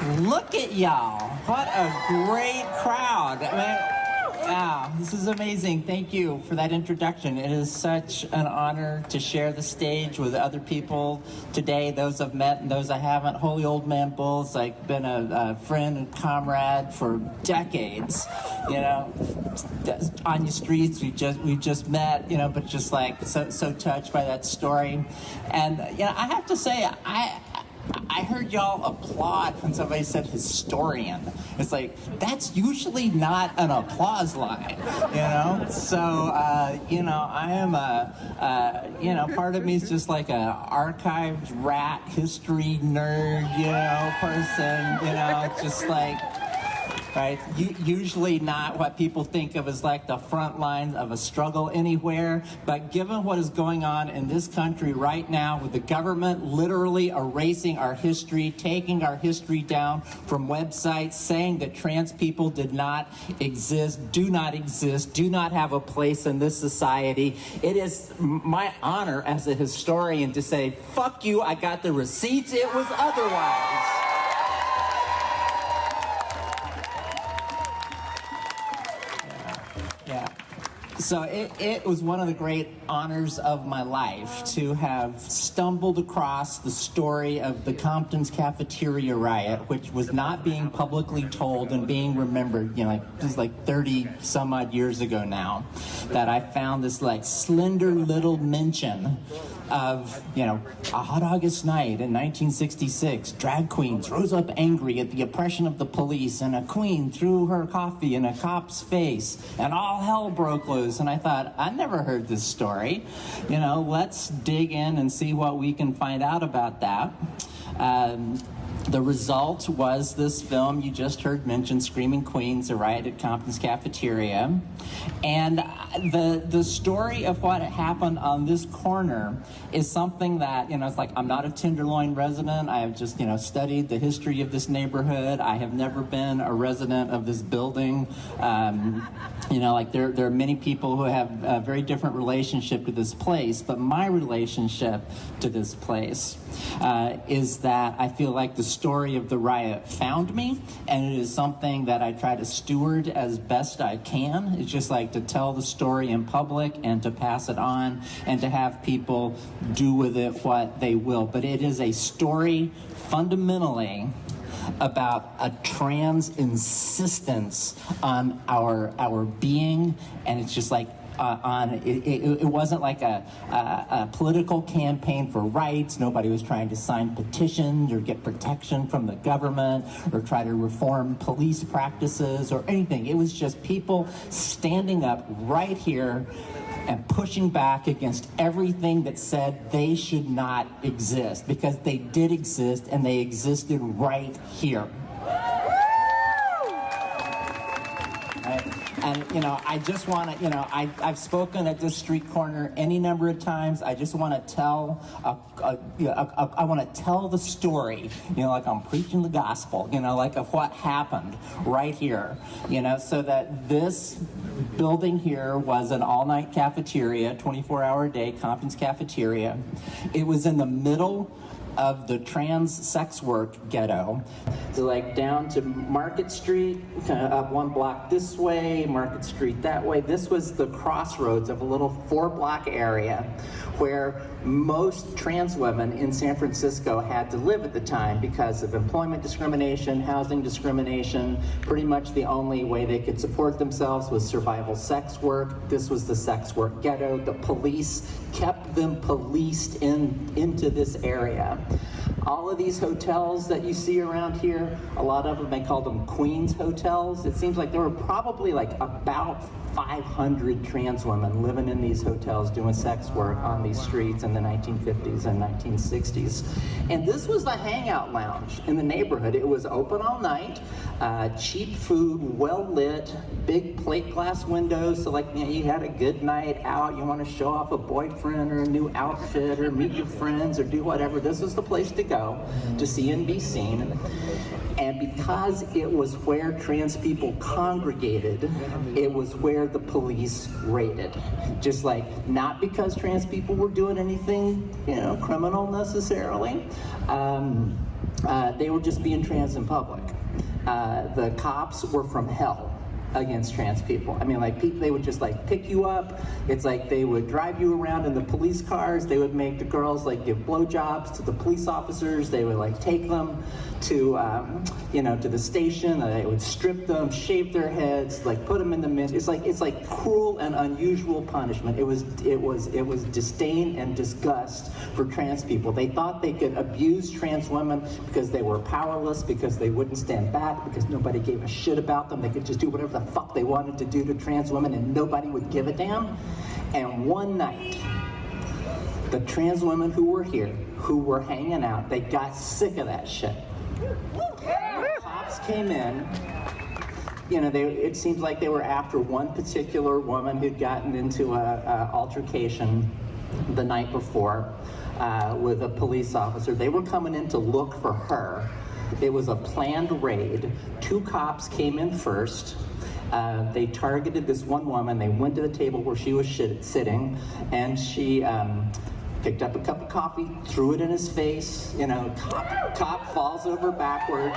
Look at y'all. What a great crowd. Wow, this is amazing. Thank you for that introduction. It is such an honor to share the stage with other people today, those I've met and those I haven't. Holy Old Man Bull's like been a friend and comrade for decades. You know, on your streets, we just met, you know, but just like so touched by that story. And you know, I have to say, I heard y'all applaud when somebody said historian. It's like, that's usually not an applause line, you know? So, you know, I am you know, part of me is just like a archived rat history nerd, you know, person, you know, just like, right? Usually not what people think of as like the front line of a struggle anywhere, but given what is going on in this country right now with the government literally erasing our history, taking our history down from websites, saying that trans people did not exist, do not have a place in this society, it is my honor as a historian to say, fuck you, I got the receipts, it was otherwise. So it was one of the great honors of my life to have stumbled across the story of the Compton's cafeteria riot, which was not being publicly told and being remembered, you know, like this is like 30 some odd years ago now, that I found this like slender little mention of, you know, a hot August night in 1966, drag queens rose up angry at the oppression of the police, and a queen threw her coffee in a cop's face, and all hell broke loose. And I thought, I never heard this story. You know, let's dig in and see what we can find out about that. The result was this film you just heard mentioned, Screaming Queens, a riot at Compton's cafeteria. And the story of what happened on this corner is something that, you know, it's like, I'm not a Tenderloin resident. I have just, you know, studied the history of this neighborhood. I have never been a resident of this building. You know, like there are many people who have a very different relationship to this place, but my relationship to this place is that I feel like the story of the riot found me, and it is something that I try to steward as best I can. It's just like to tell the story in public and to pass it on and to have people do with it what they will. But it is a story fundamentally about a trans insistence on our being, and it's just like it wasn't like a political campaign for rights. Nobody was trying to sign petitions or get protection from the government or try to reform police practices or anything. It was just people standing up right here and pushing back against everything that said they should not exist, because they did exist and they existed right here. And, you know, I just want to, you know, I've spoken at this street corner any number of times. I just want to tell, I want to tell the story, you know, like I'm preaching the gospel, you know, like of what happened right here, you know, so that this building here was an all-night cafeteria, 24-hour a day, Compton's cafeteria. It was in the middle of the trans sex work ghetto. So like down to Market Street, kind of up one block this way, Market Street that way. This was the crossroads of a little 4-block area where most trans women in San Francisco had to live at the time because of employment discrimination, housing discrimination. Pretty much the only way they could support themselves was survival sex work. This was the sex work ghetto. The police kept them policed into this area. All of these hotels that you see around here, a lot of them, they call them Queens hotels. It seems like there were probably like about 500 trans women living in these hotels doing sex work on these streets in the 1950s and 1960s. And this was the hangout lounge in the neighborhood. It was open all night, cheap food, well lit, big plate glass windows. So like, you know, you had a good night out, you want to show off a boyfriend or a new outfit or meet your friends or do whatever. This was the place to go to see and be seen. And because it was where trans people congregated, it was where the police raided. Just like, not because trans people were doing anything, you know, criminal necessarily, they were just being trans in public. The cops were from hell against trans people. I mean, like, they would just like pick you up. It's like they would drive you around in the police cars. They would make the girls like give blowjobs to the police officers. They would like take them to, to the station. They would strip them, shave their heads, like put them in the mint. It's like cruel and unusual punishment. It was disdain and disgust for trans people. They thought they could abuse trans women because they were powerless, because they wouldn't stand back, because nobody gave a shit about them. They could just do whatever the fuck they wanted to do to trans women and nobody would give a damn. And one night, the trans women who were here, who were hanging out, they got sick of that shit. The cops came in. It seems like they were after one particular woman who'd gotten into a altercation the night before with a police officer. They were coming in to look for her. It was a planned raid. 2 cops came in first. They targeted this one woman. They went to the table where she was sitting, and she picked up a cup of coffee, threw it in his face. Cop falls over backward.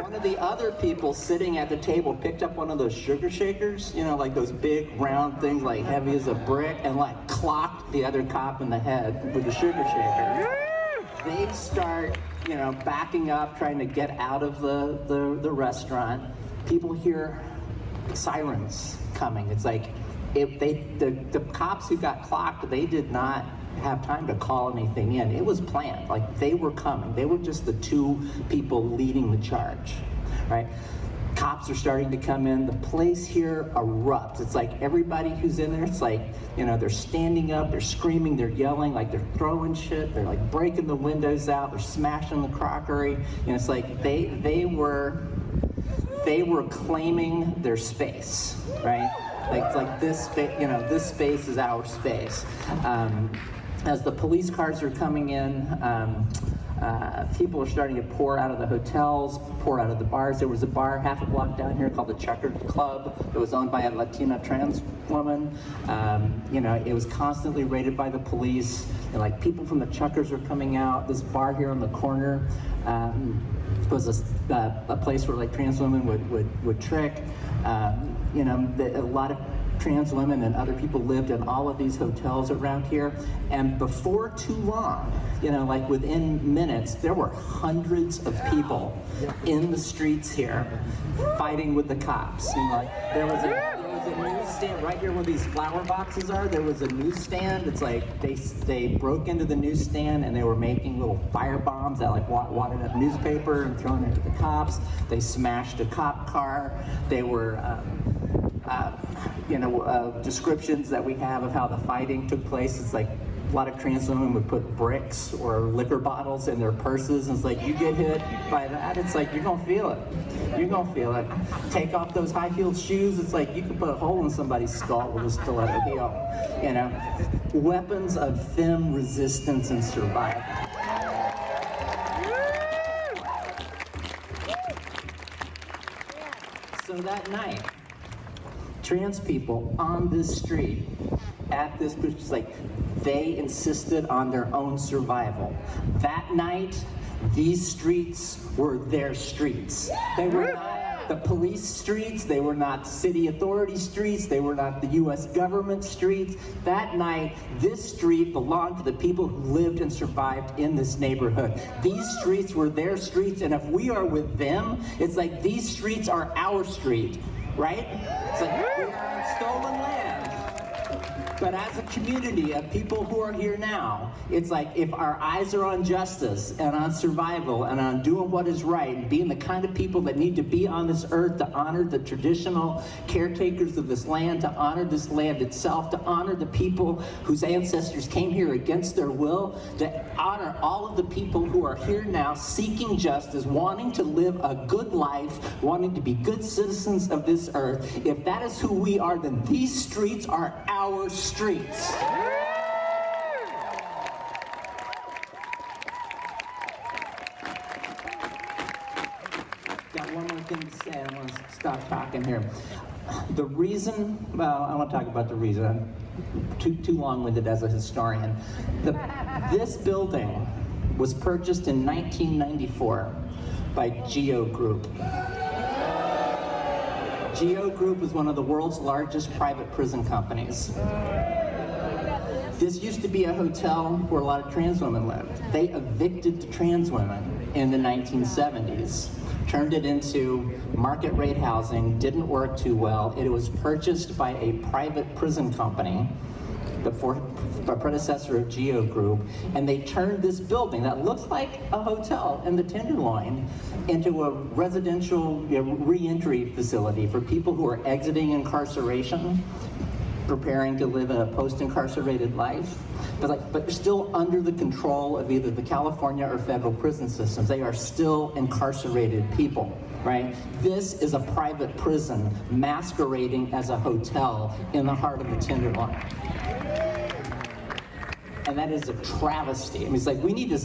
One of the other people sitting at the table picked up one of those sugar shakers, like those big round things, like heavy as a brick, and like clocked the other cop in the head with the sugar shaker. They start, backing up, trying to get out of the restaurant. People hear sirens coming. It's like the cops who got clocked, they did not have time to call anything in. It was planned. Like, they were coming. They were just the 2 people leading the charge, right? Cops are starting to come in. The place here erupts. It's like everybody who's in there, it's like, they're standing up, they're screaming, they're yelling, like they're throwing shit, they're like breaking the windows out, they're smashing the crockery. It's like they were claiming their space, right? Like this space, this space is our space. As the police cars are coming in, people are starting to pour out of the hotels, pour out of the bars. There was a bar half a block down here called the Checkered Club. It was owned by a Latina trans woman. It was constantly raided by the police. And like, people from the Chuckers are coming out. This bar here on the corner was a place where like trans women would trick. A lot of trans women and other people lived in all of these hotels around here, and before too long, like within minutes, there were hundreds of people in the streets here fighting with the cops. There was a newsstand right here where these flower boxes are. There was a newsstand. It's like they broke into the newsstand and they were making little fire bombs that like wadded up newspaper and throwing it at the cops. They smashed a cop car. They were descriptions that we have of how the fighting took place. It's like a lot of trans women would put bricks or liquor bottles in their purses, and it's like, you get hit by that, it's like, you're gonna feel it. You're gonna feel it. Take off those high-heeled shoes, it's like you can put a hole in somebody's skull with a stiletto heel. Weapons of femme resistance and survival. So that night, trans people on this street at this, it's like they insisted on their own survival. That night, these streets were their streets. They were not the police streets, they were not city authority streets, they were not the US government streets. That night, this street belonged to the people who lived and survived in this neighborhood. These streets were their streets, and if we are with them, it's like these streets are our street, right? It's like we are on stolen land. But as a community of people who are here now, it's like if our eyes are on justice and on survival and on doing what is right and being the kind of people that need to be on this earth to honor the traditional caretakers of this land, to honor this land itself, to honor the people whose ancestors came here against their will, to honor all of the people who are here now seeking justice, wanting to live a good life, wanting to be good citizens of this earth. If that is who we are, then these streets are our streets. Got one more thing to say. I want to stop talking here. The reason, well, I want to talk about the reason. I'm too long-winded as a historian. This building was purchased in 1994 by Geo Group. Geo Group is one of the world's largest private prison companies. This used to be a hotel where a lot of trans women lived. They evicted the trans women in the 1970s, turned it into market rate housing, didn't work too well. It was purchased by a private prison company, the predecessor of Geo Group, and they turned this building that looks like a hotel in the Tenderloin into a residential re-entry facility for people who are exiting incarceration, preparing to live a post-incarcerated life, but they're still under the control of either the California or federal prison systems. They are still incarcerated people, right? This is a private prison masquerading as a hotel in the heart of the Tenderloin. And that is a travesty. I mean, it's like we need to,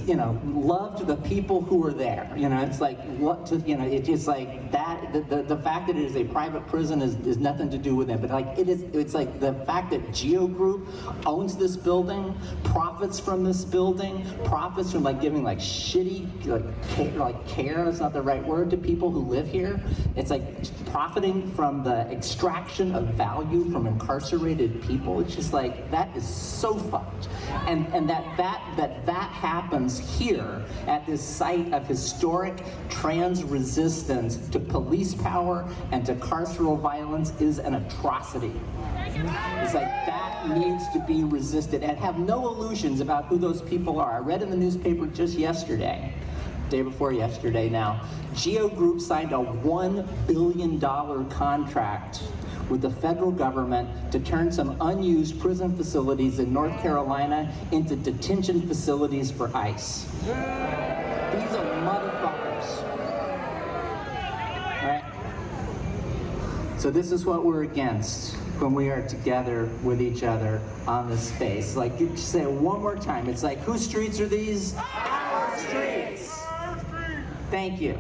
love to the people who are there. It's like what to, it's just like that. The fact that it is a private prison is nothing to do with it. But like it's like the fact that Geo Group owns this building, profits from this building, profits from like giving like shitty care. That's not the right word to people who live here. It's like profiting from the extraction of value from incarcerated people. It's just like that is so fucked. And that happens here at this site of historic trans resistance to police power and to carceral violence is an atrocity. It's like that needs to be resisted, and have no illusions about who those people are. I read in the newspaper just yesterday, day before yesterday now, Geo Group signed a $1 billion contract with the federal government to turn some unused prison facilities in North Carolina into detention facilities for ICE. These are motherfuckers. Right? So this is what we're against when we are together with each other on this space. Like, you say it one more time. It's like, whose streets are these? Our streets. Thank you.